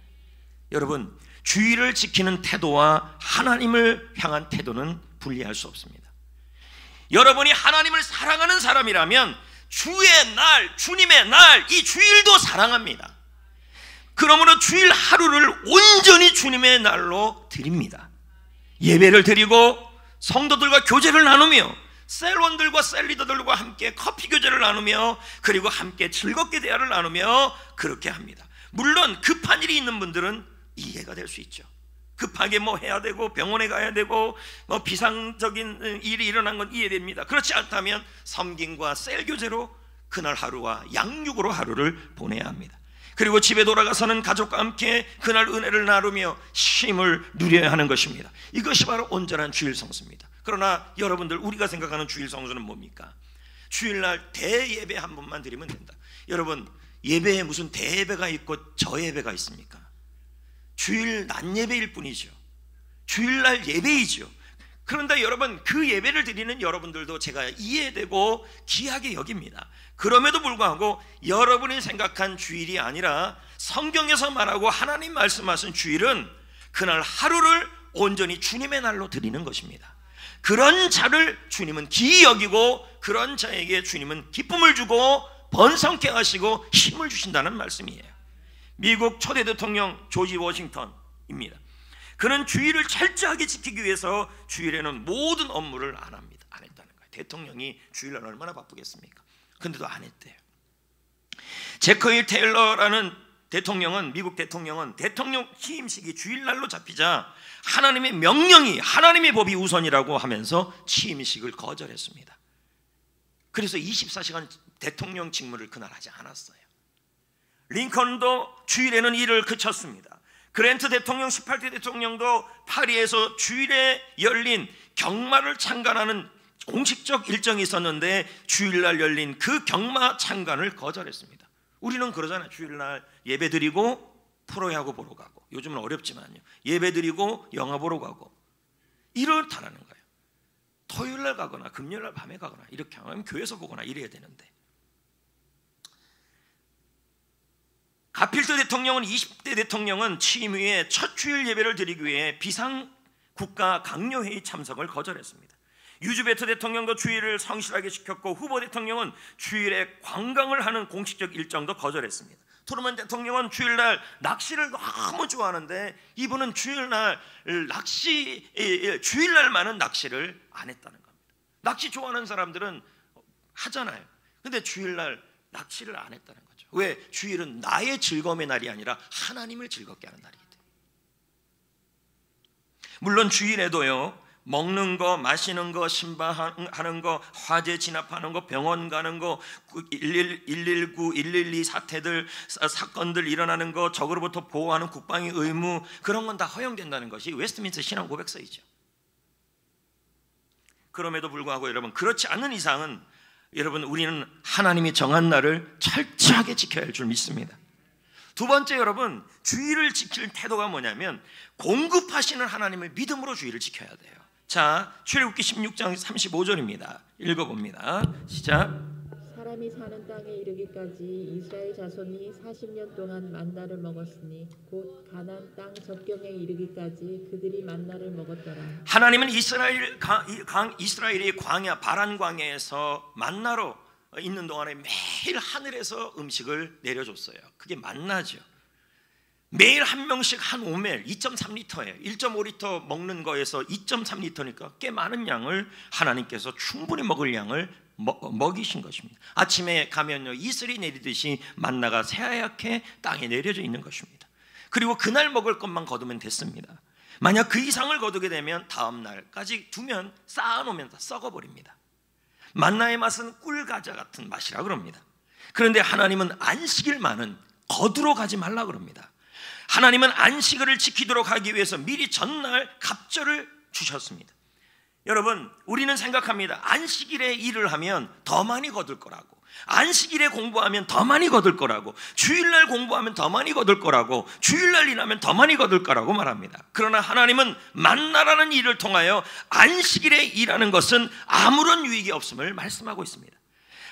여러분, 주일을 지키는 태도와 하나님을 향한 태도는 분리할 수 없습니다. 여러분이 하나님을 사랑하는 사람이라면 주의 날, 주님의 날, 이 주일도 사랑합니다. 그러므로 주일 하루를 온전히 주님의 날로 드립니다. 예배를 드리고 성도들과 교제를 나누며 셀원들과 셀리더들과 함께 커피 교제를 나누며 그리고 함께 즐겁게 대화를 나누며 그렇게 합니다. 물론 급한 일이 있는 분들은 이해가 될 수 있죠. 급하게 뭐 해야 되고 병원에 가야 되고 뭐 비상적인 일이 일어난 건 이해됩니다. 그렇지 않다면 섬김과 셀 교제로 그날 하루와 양육으로 하루를 보내야 합니다. 그리고 집에 돌아가서는 가족과 함께 그날 은혜를 나누며 쉼을 누려야 하는 것입니다. 이것이 바로 온전한 주일 성수입니다. 그러나 여러분들, 우리가 생각하는 주일 성수는 뭡니까? 주일날 대예배 한 번만 드리면 된다. 여러분, 예배에 무슨 대예배가 있고 저예배가 있습니까? 주일 낮 예배일 뿐이죠. 주일날 예배이죠. 그런데 여러분, 그 예배를 드리는 여러분들도 제가 이해되고 귀하게 여깁니다. 그럼에도 불구하고 여러분이 생각한 주일이 아니라 성경에서 말하고 하나님 말씀하신 주일은 그날 하루를 온전히 주님의 날로 드리는 것입니다. 그런 자를 주님은 귀히 여기고 그런 자에게 주님은 기쁨을 주고 번성케 하시고 힘을 주신다는 말씀이에요. 미국 초대 대통령 조지 워싱턴입니다. 그는 주일을 철저하게 지키기 위해서 주일에는 모든 업무를 안 했다는 거예요. 대통령이 주일날 얼마나 바쁘겠습니까? 근데도 안 했대요. 제커일 테일러라는 대통령은, 미국 대통령은 대통령 취임식이 주일날로 잡히자 하나님의 명령이, 하나님의 법이 우선이라고 하면서 취임식을 거절했습니다. 그래서 24시간 대통령 직무를 그날 하지 않았어요. 링컨도 주일에는 일을 그쳤습니다. 그랜트 대통령, 18대 대통령도 파리에서 주일에 열린 경마를 참관하는 공식적 일정이 있었는데 주일날 열린 그 경마 참관을 거절했습니다. 우리는 그러잖아요. 주일날 예배드리고 프로야구 보러 가고, 요즘은 어렵지만요, 예배드리고 영화 보러 가고 이렇다라는 거예요. 토요일날 가거나 금요일날 밤에 가거나 이렇게 하면 교회에서 보거나 이래야 되는데, 가필드 대통령은 20대 대통령은 취임 후에 첫 주일 예배를 드리기 위해 비상국가 강요회의 참석을 거절했습니다. 유즈베트 대통령도 주일을 성실하게 지켰고, 후보 대통령은 주일에 관광을 하는 공식적 일정도 거절했습니다. 트루먼 대통령은 주일날 낚시를 너무 좋아하는데 이분은 주일날만은 낚시를 안 했다는 겁니다. 낚시 좋아하는 사람들은 하잖아요. 근데 주일날 낚시를 안 했다는 거죠. 왜? 주일은 나의 즐거움의 날이 아니라 하나님을 즐겁게 하는 날이기 때문에. 물론 주일에도요, 먹는 거, 마시는 거, 신방하는 거, 화재 진압하는 거, 병원 가는 거, 119, 112 사건들 일어나는 거, 적으로부터 보호하는 국방의 의무, 그런 건 다 허용된다는 것이 웨스트민스터 신앙 고백서이죠. 그럼에도 불구하고 여러분, 그렇지 않는 이상은 여러분, 우리는 하나님이 정한 날을 철저하게 지켜야 할 줄 믿습니다. 두 번째, 여러분, 주일을 지킬 태도가 뭐냐면 공급하시는 하나님을 믿음으로 주일을 지켜야 돼요. 자, 출애굽기 16장 35절입니다. 읽어봅니다. 시작. 사람이 사는 땅에 이르기까지 이스라엘 자손이 40년 동안 만나를 먹었으니 곧 가나안 땅 접경에 이르기까지 그들이 만나를 먹었더라. 하나님은 이스라엘이 광야, 바란 광야에서 만나로 있는 동안에 매일 하늘에서 음식을 내려줬어요. 그게 만나죠. 매일 한 명씩 한 오멜 2.3리터예요. 1.5리터 먹는 거에서 2.3리터니까 꽤 많은 양을 하나님께서 충분히 먹을 양을 먹이신 것입니다. 아침에 가면요, 이슬이 내리듯이 만나가 새하얗게 땅에 내려져 있는 것입니다. 그리고 그날 먹을 것만 거두면 됐습니다. 만약 그 이상을 거두게 되면 다음 날까지 두면 쌓아놓으면 다 썩어버립니다. 만나의 맛은 꿀과자 같은 맛이라 그럽니다. 그런데 하나님은 안식일만은 거두러 가지 말라 그럽니다. 하나님은 안식일을 지키도록 하기 위해서 미리 전날 갑절을 주셨습니다. 여러분, 우리는 생각합니다. 안식일에 일을 하면 더 많이 거둘 거라고, 안식일에 공부하면 더 많이 거둘 거라고, 주일날 공부하면 더 많이 거둘 거라고, 주일날 일하면 더 많이 거둘 거라고 말합니다. 그러나 하나님은 만나라는 일을 통하여 안식일에 일하는 것은 아무런 유익이 없음을 말씀하고 있습니다.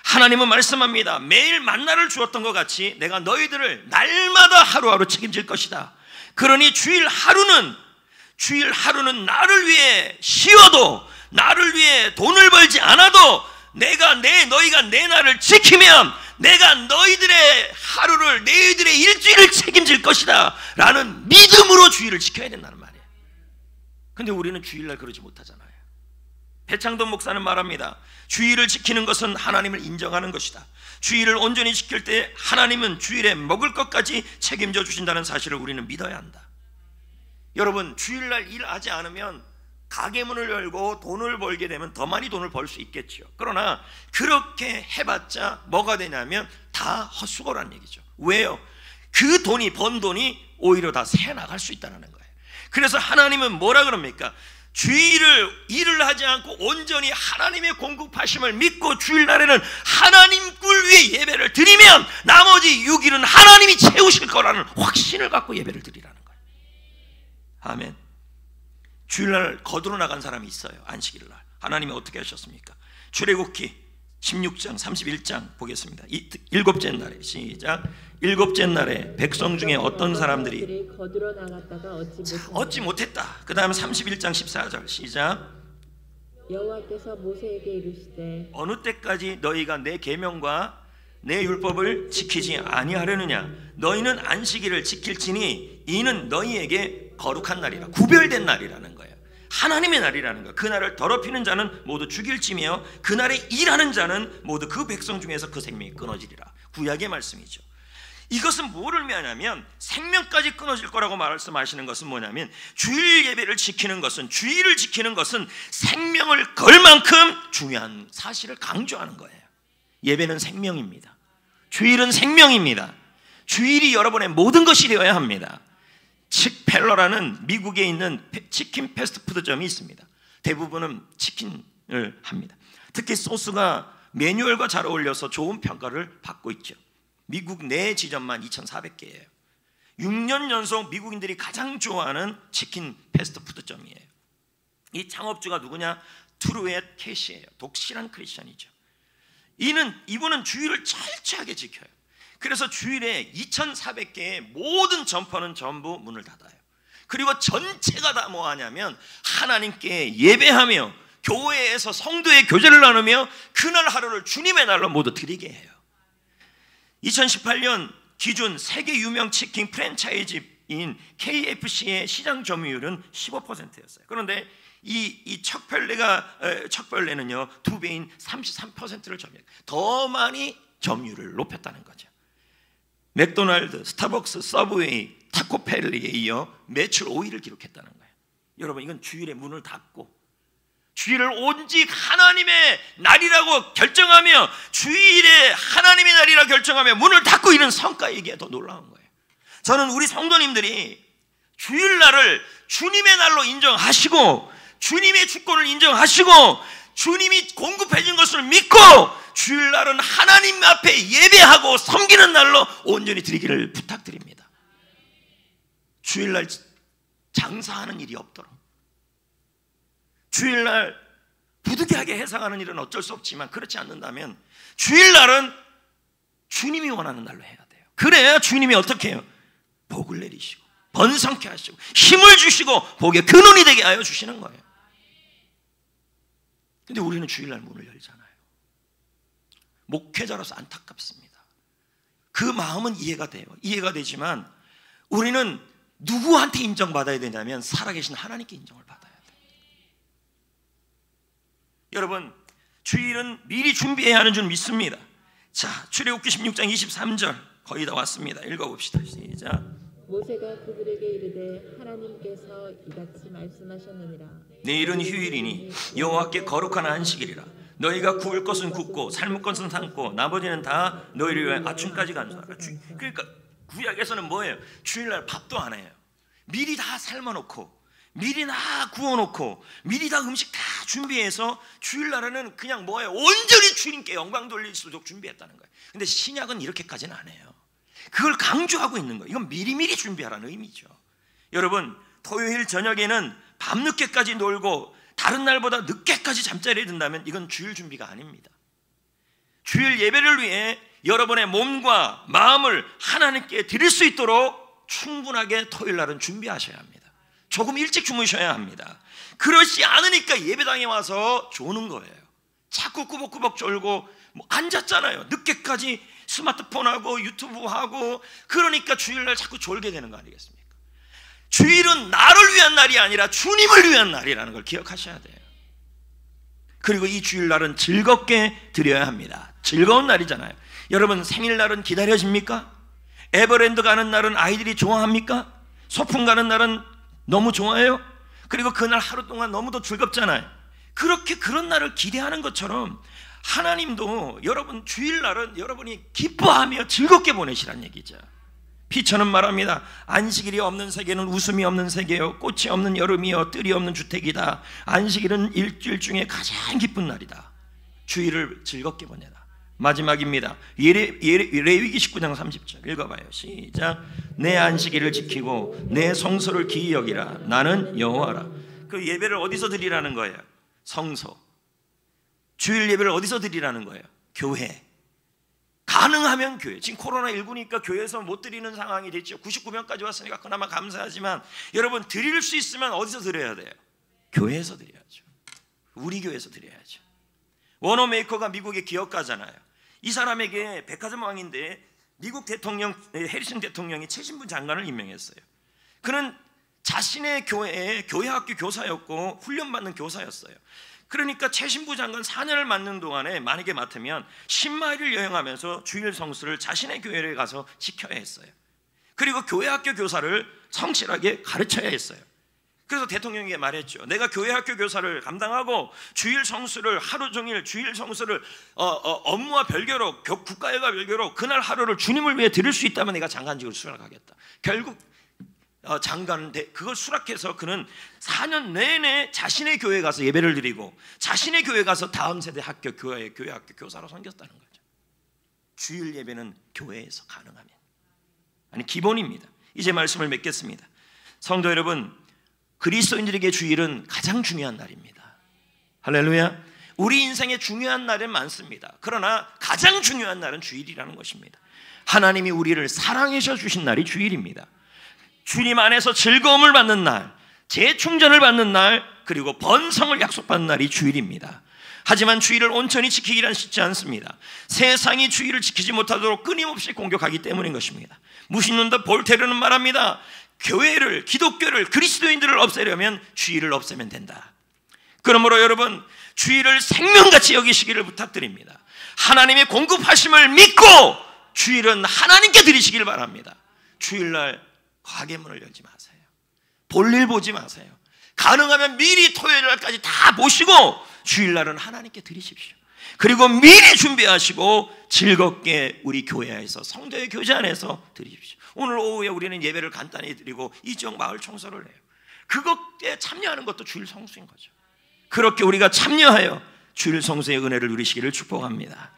하나님은 말씀합니다. 매일 만나를 주었던 것 같이 내가 너희들을 날마다 하루하루 책임질 것이다. 그러니 주일 하루는 나를 위해 쉬어도, 나를 위해 돈을 벌지 않아도 너희가 내 날을 지키면 내가 너희들의 하루를, 너희들의 일주일을 책임질 것이다 라는 믿음으로 주일을 지켜야 된다는 말이에요. 근데 우리는 주일날 그러지 못하잖아요. 배창돈 목사는 말합니다. 주일을 지키는 것은 하나님을 인정하는 것이다. 주일을 온전히 지킬 때 하나님은 주일에 먹을 것까지 책임져 주신다는 사실을 우리는 믿어야 한다. 여러분, 주일날 일하지 않으면 가게 문을 열고 돈을 벌게 되면 더 많이 돈을 벌 수 있겠죠. 그러나 그렇게 해봤자 뭐가 되냐면 다 헛수고라는 얘기죠. 왜요? 그 돈이, 번 돈이 오히려 다 새 나갈 수 있다는 거예요. 그래서 하나님은 뭐라 그럽니까? 일을 하지 않고 온전히 하나님의 공급하심을 믿고 주일날에는 하나님 꿀 위에 예배를 드리면 나머지 6일은 하나님이 채우실 거라는 확신을 갖고 예배를 드리라는 거예요. 아멘. 주일날 거두러 나간 사람이 있어요. 안식일날 하나님이 어떻게 하셨습니까? 출애굽기 16장 31장 보겠습니다. 일곱째 날에, 시작. 일곱째 날에 백성 중에 어떤 사람들이 거두러 나갔다가 얻지 못했다. 그 다음 31장 14절 시작. 여호와께서 모세에게 이르시되 어느 때까지 너희가 내 계명과 내 율법을 지키지 아니하려느냐? 너희는 안식일을 지킬지니 이는 너희에게 거룩한 날이라, 구별된 날이라는 거예요. 하나님의 날이라는 거예요. 그 날을 더럽히는 자는 모두 죽일지며 그 날에 일하는 자는 모두 그 백성 중에서 그 생명이 끊어지리라. 구약의 말씀이죠. 이것은 뭐를 의미하냐면 생명까지 끊어질 거라고 말씀하시는 것은 뭐냐면 주일 예배를 지키는 것은, 주일을 지키는 것은 생명을 걸 만큼 중요한 사실을 강조하는 거예요. 예배는 생명입니다. 주일은 생명입니다. 주일이 여러분의 모든 것이 되어야 합니다. 칙펠러라는 미국에 있는 치킨 패스트푸드점이 있습니다. 대부분은 치킨을 합니다. 특히 소스가 매뉴얼과 잘 어울려서 좋은 평가를 받고 있죠. 미국 내 지점만 2,400개예요. 6년 연속 미국인들이 가장 좋아하는 치킨 패스트푸드점이에요. 이 창업주가 누구냐? 트루엣 캐시예요. 독실한 크리스천이죠. 이분은 주일을 철저하게 지켜요. 그래서 주일에 2,400개의 모든 점포는 전부 문을 닫아요. 그리고 전체가 다 뭐 하냐면 하나님께 예배하며 교회에서 성도의 교제를 나누며 그날 하루를 주님의 날로 모두 드리게 해요. 2018년 기준 세계 유명 치킨 프랜차이즈인 KFC의 시장 점유율은 15%였어요. 그런데 이 척벌레는요 2배인 33%를 점유해요. 더 많이 점유율을 높였다는 거죠. 맥도날드, 스타벅스, 서브웨이, 타코펠에 이어 매출 5위를 기록했다는 거예요. 여러분, 이건 주일에 문을 닫고 주일을 오직 하나님의 날이라고 결정하며 주일에 하나님의 날이라 결정하며 문을 닫고 이런 성과이기에 더 놀라운 거예요. 저는 우리 성도님들이 주일날을 주님의 날로 인정하시고 주님의 주권을 인정하시고 주님이 공급해 준 것을 믿고 주일날은 하나님 앞에 예배하고 섬기는 날로 온전히 드리기를 부탁드립니다. 주일날 장사하는 일이 없도록, 주일날 부득이하게 해상하는 일은 어쩔 수 없지만 그렇지 않는다면 주일날은 주님이 원하는 날로 해야 돼요. 그래야 주님이 어떻게 해요? 복을 내리시고 번성케 하시고 힘을 주시고 복의 근원이 되게 하여 주시는 거예요. 근데 우리는 주일날 문을 열잖아요. 목회자로서 안타깝습니다. 그 마음은 이해가 돼요. 이해가 되지만 우리는 누구한테 인정받아야 되냐면 살아계신 하나님께 인정을 받아야 돼요. 여러분, 주일은 미리 준비해야 하는 줄 믿습니다. 자, 출애굽기 16장 23절 거의 다 왔습니다. 읽어봅시다. 시작. 모세가 그들에게 이르되 하나님께서 이같이 말씀하셨느니라. 내일은 휴일이니 여호와께 거룩한 안식일이라. 너희가 구울 것은 굽고 삶을 것은 삶고 나머지는 다 너희를 위해 아침까지 간수하라. 그러니까 구약에서는 뭐예요? 주일날 밥도 안 해요. 미리 다 삶아놓고 미리 다 구워놓고 미리 다 음식 다 준비해서 주일날에는 그냥 뭐예요? 온전히 주님께 영광 돌릴 수 있도록 준비했다는 거예요. 근데 신약은 이렇게까지는 안 해요. 그걸 강조하고 있는 거예요. 이건 미리미리 준비하라는 의미죠. 여러분, 토요일 저녁에는 밤늦게까지 놀고 다른 날보다 늦게까지 잠자리에 든다면 이건 주일 준비가 아닙니다. 주일 예배를 위해 여러분의 몸과 마음을 하나님께 드릴 수 있도록 충분하게 토요일 날은 준비하셔야 합니다. 조금 일찍 주무셔야 합니다. 그렇지 않으니까 예배당에 와서 조는 거예요. 자꾸 꾸벅꾸벅 졸고 뭐 앉았잖아요. 늦게까지 스마트폰하고 유튜브하고. 그러니까 주일날 자꾸 졸게 되는 거 아니겠습니까? 주일은 나를 위한 날이 아니라 주님을 위한 날이라는 걸 기억하셔야 돼요. 그리고 이 주일날은 즐겁게 드려야 합니다. 즐거운 날이잖아요. 여러분, 생일날은 기다려집니까? 에버랜드 가는 날은 아이들이 좋아합니까? 소풍 가는 날은 너무 좋아해요? 그리고 그날 하루 동안 너무도 즐겁잖아요. 그렇게 그런 날을 기대하는 것처럼 하나님도 여러분 주일날은 여러분이 기뻐하며 즐겁게 보내시란 얘기죠. 피처는 말합니다. 안식일이 없는 세계는 웃음이 없는 세계요, 꽃이 없는 여름이요, 뜰이 없는 주택이다. 안식일은 일주일 중에 가장 기쁜 날이다. 주일을 즐겁게 보내라. 마지막입니다. 레위기 19장 30절 읽어봐요. 시작. 내 안식일을 지키고 내 성소를 기이 여기라. 나는 여호와라. 그 예배를 어디서 드리라는 거예요? 성소. 주일 예배를 어디서 드리라는 거예요? 교회. 가능하면 교회. 지금 코로나19니까 교회에서 못 드리는 상황이 됐죠. 99명까지 왔으니까 그나마 감사하지만 여러분, 드릴 수 있으면 어디서 드려야 돼요? 교회에서 드려야죠. 우리 교회에서 드려야죠. 워너메이커가 미국의 기업가잖아요. 이 사람에게 백화점 왕인데 미국 대통령 해리슨 대통령이 최신부 장관을 임명했어요. 그는 자신의 교회에 교회학교 교사였고 훈련받는 교사였어요. 그러니까 최신부 장관 4년을 맡는 동안에 만약에 맡으면 10마일을 여행하면서 주일 성수를 자신의 교회에 가서 지켜야 했어요. 그리고 교회학교 교사를 성실하게 가르쳐야 했어요. 그래서 대통령에게 말했죠. 내가 교회학교 교사를 감당하고 주일 성수를 하루 종일 주일 성수를 업무와 별개로 국가일과 별개로 그날 하루를 주님을 위해 드릴 수 있다면 내가 장관직을 수락하겠다. 결국 장관 그걸 수락해서 그는 4년 내내 자신의 교회에 가서 예배를 드리고 자신의 교회에 가서 다음 세대 학교 교회 학교 교사로 섬겼다는 거죠. 주일 예배는 교회에서 가능하면 기본입니다. 이제 말씀을 맺겠습니다. 성도 여러분, 그리스도인들에게 주일은 가장 중요한 날입니다. 할렐루야. 우리 인생에 중요한 날은 많습니다. 그러나 가장 중요한 날은 주일이라는 것입니다. 하나님이 우리를 사랑하셔 주신 날이 주일입니다. 주님 안에서 즐거움을 받는 날, 재충전을 받는 날, 그리고 번성을 약속받는 날이 주일입니다. 하지만 주일을 온전히 지키기란 쉽지 않습니다. 세상이 주일을 지키지 못하도록 끊임없이 공격하기 때문인 것입니다. 무신론자 볼테르는 말합니다. 교회를, 기독교를, 그리스도인들을 없애려면 주일을 없애면 된다. 그러므로 여러분, 주일을 생명같이 여기시기를 부탁드립니다. 하나님의 공급하심을 믿고 주일은 하나님께 드리시길 바랍니다. 주일날 가게문을 열지 마세요. 볼일 보지 마세요. 가능하면 미리 토요일날까지 다 보시고 주일날은 하나님께 드리십시오. 그리고 미리 준비하시고 즐겁게 우리 교회에서, 성도의 교제 안에서 드리십시오. 오늘 오후에 우리는 예배를 간단히 드리고 이 지역 마을 청소를 해요. 그것에 참여하는 것도 주일 성수인 거죠. 그렇게 우리가 참여하여 주일 성수의 은혜를 누리시기를 축복합니다.